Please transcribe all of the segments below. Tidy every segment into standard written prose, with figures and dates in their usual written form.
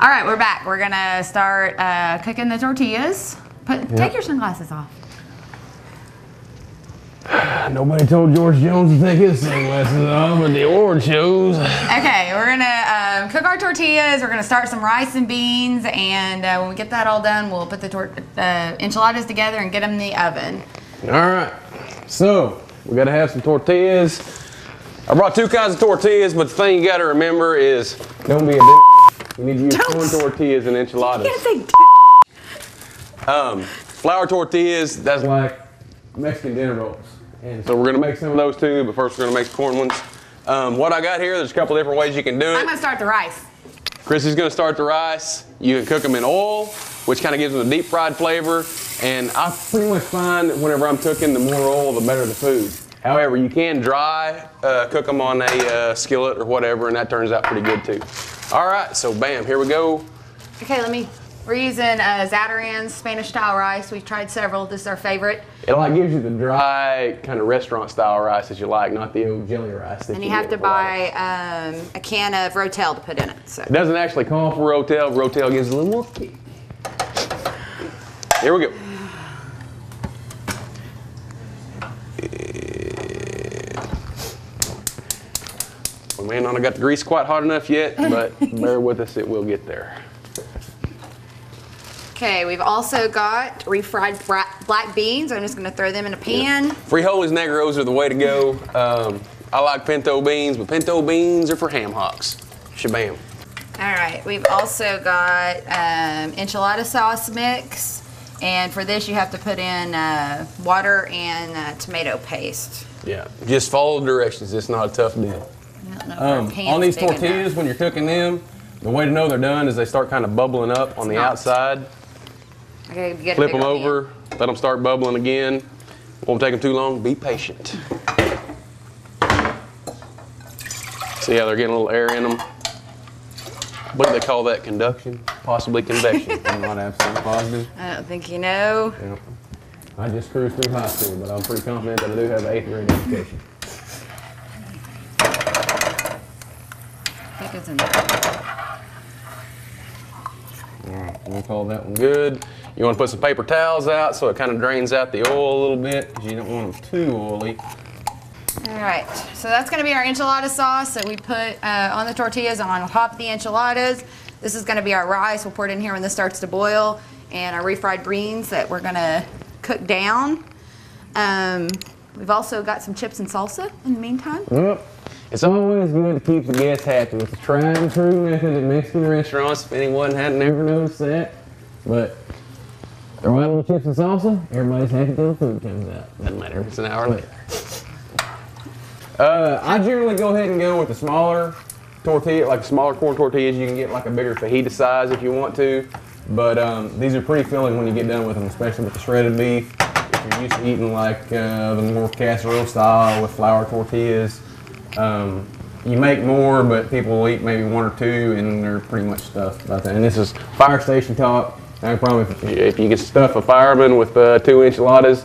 All right, we're back. We're gonna start cooking the tortillas. Take your sunglasses off. Nobody told George Jones to take his sunglasses off, but the orange shows. Okay, we're gonna cook our tortillas. We're gonna start some rice and beans, and when we get that all done, we'll put the enchiladas together and get them in the oven. All right, so we gotta have some tortillas. I brought two kinds of tortillas, but the thing you gotta remember is don't be a d. You need to use corn tortillas and enchiladas. You can't say Flour tortillas, that's like Mexican dinner rolls. And so we're gonna make some of those too, but first we're gonna make some corn ones. What I got here, there's a couple different ways you can do it. I'm gonna start the rice. Chrissy's gonna start the rice. You can cook them in oil, which kind of gives them a deep fried flavor. And I pretty much find that whenever I'm cooking, the more oil, the better the food. However, you can dry cook them on a skillet or whatever, and that turns out pretty good too. All right, so bam, here we go. Okay, we're using Zatarain's Spanish style rice. We've tried several. This is our favorite. It like gives you the dry kind of restaurant style rice that you like, not the old jelly rice. And you have to buy a can of Rotel to put in it. So. It doesn't actually call for Rotel. Rotel gives a little more kick. Here we go. We may not have got the grease quite hot enough yet, but bear with us, it will get there. Okay, we've also got refried black beans. I'm just going to throw them in a pan. Frijoles negros are the way to go. I like pinto beans, but pinto beans are for ham hocks. Shabam. All right, we've also got enchilada sauce mix. And for this, you have to put in water and tomato paste. Yeah, just follow the directions. It's not a tough deal. On these tortillas, when you're cooking them, the way to know they're done is they start kind of bubbling up on the outside. Okay, flip them over, let them start bubbling again. Won't take them too long. Be patient. See how they're getting a little air in them? I believe they call that conduction, possibly convection. I'm not absolutely positive. I don't think you know. Yeah. I just cruised through high school, but I'm pretty confident that I do have an 8th grade education. I think it's in there. All right, we'll call that one good. You want to put some paper towels out so it kind of drains out the oil a little bit because you don't want them too oily. All right, so that's going to be our enchilada sauce that we put on the tortillas and on top of the enchiladas. This is going to be our rice. We'll pour it in here when this starts to boil, and our refried beans that we're going to cook down. We've also got some chips and salsa in the meantime. Yep. It's always good to keep the guests happy. It's a tried and true method at Mexican restaurants, if anyone hadn't ever noticed that. But throw out a little chips and salsa, everybody's happy till the food comes out. Doesn't matter if it's an hour later. I generally go ahead and go with the smaller tortilla, like smaller corn tortillas. You can get like a bigger fajita size if you want to. But these are pretty filling when you get done with them, especially with the shredded beef. If you're used to eating like the more casserole style with flour tortillas, you make more, but people will eat maybe one or two, and they're pretty much stuffed about that. And this is fire station talk. I promise if you can stuff a fireman with 2 enchiladas,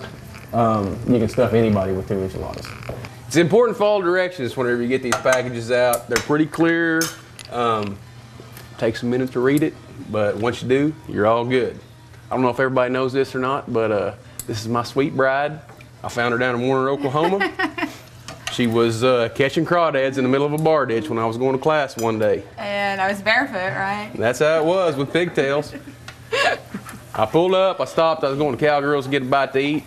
you can stuff anybody with 2 enchiladas. It's important to follow directions whenever you get these packages out. They're pretty clear. Takes a minute to read it, but once you do, you're all good. I don't know if everybody knows this or not, but this is my sweet bride. I found her down in Warner, Oklahoma. She was catching crawdads in the middle of a bar ditch when I was going to class one day. And I was barefoot, right? That's how it was with pigtails. I pulled up, I stopped, I was going to Cowgirls to get a bite to eat.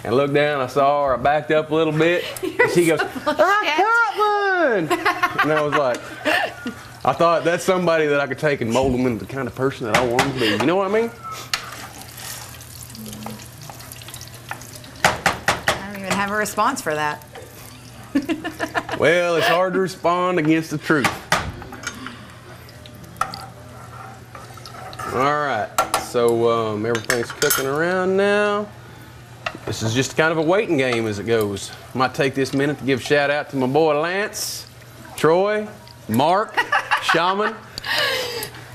And I looked down, I saw her, I backed up a little bit. And she goes, I got one! And I was like, I thought that's somebody that I could take and mold them into the kind of person that I want them to be. You know what I mean? I don't even have a response for that. Well, it's hard to respond against the truth. All right, so everything's cooking around now. This is just kind of a waiting game as it goes. Might take this minute to give a shout out to my boy Lance, Troy, Mark, Shaman.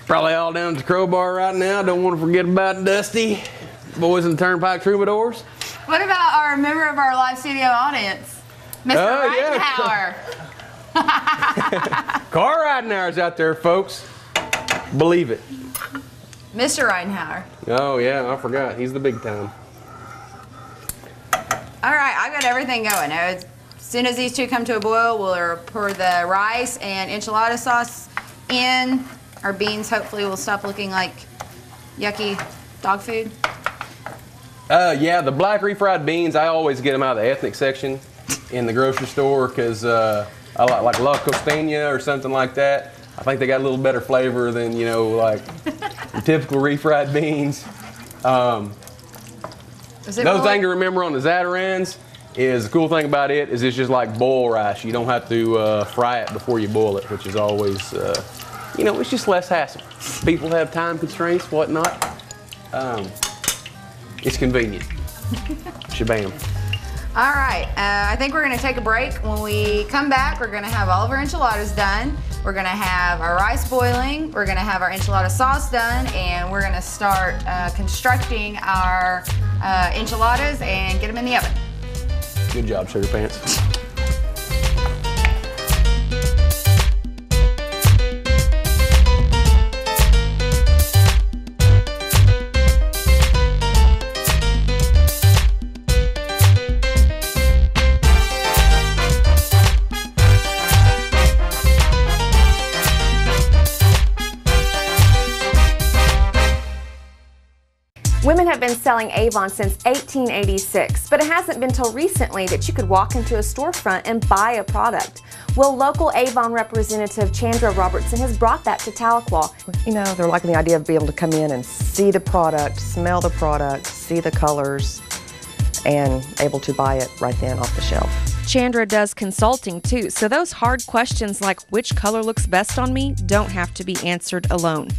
Probably all down at the Crowbar right now. Don't want to forget about Dusty, boys in the Turnpike Troubadours. What about our member of our live studio audience, Mr. Reitenhauer? Car riding hours out there, folks. Believe it. Mr. Reinhauer. Oh yeah, I forgot. He's the big time. All right, I've got everything going. Now, as soon as these two come to a boil, we'll pour the rice and enchilada sauce in. Our beans hopefully will stop looking like yucky dog food. Yeah, the black refried beans, I always get them out of the ethnic section in the grocery store because I like La Costeña or something like that. I think they got a little better flavor than, you know, like your typical refried beans. Another thing to remember on the Zatarans is the cool thing about it is it's just like boil rice. You don't have to fry it before you boil it, which is always, you know, it's just less hassle. People have time constraints, whatnot. It's convenient. Shabam. All right, I think we're gonna take a break. When we come back, we're gonna have all of our enchiladas done. We're gonna have our rice boiling. We're gonna have our enchilada sauce done, and we're gonna start constructing our enchiladas and get them in the oven. Good job, Sugar Pants. Women have been selling Avon since 1886, but it hasn't been till recently that you could walk into a storefront and buy a product. Well, local Avon representative Chandra Robertson has brought that to Tahlequah. You know, they're liking the idea of being able to come in and see the product, smell the product, see the colors, and able to buy it right then off the shelf. Chandra does consulting too, so those hard questions like which color looks best on me don't have to be answered alone.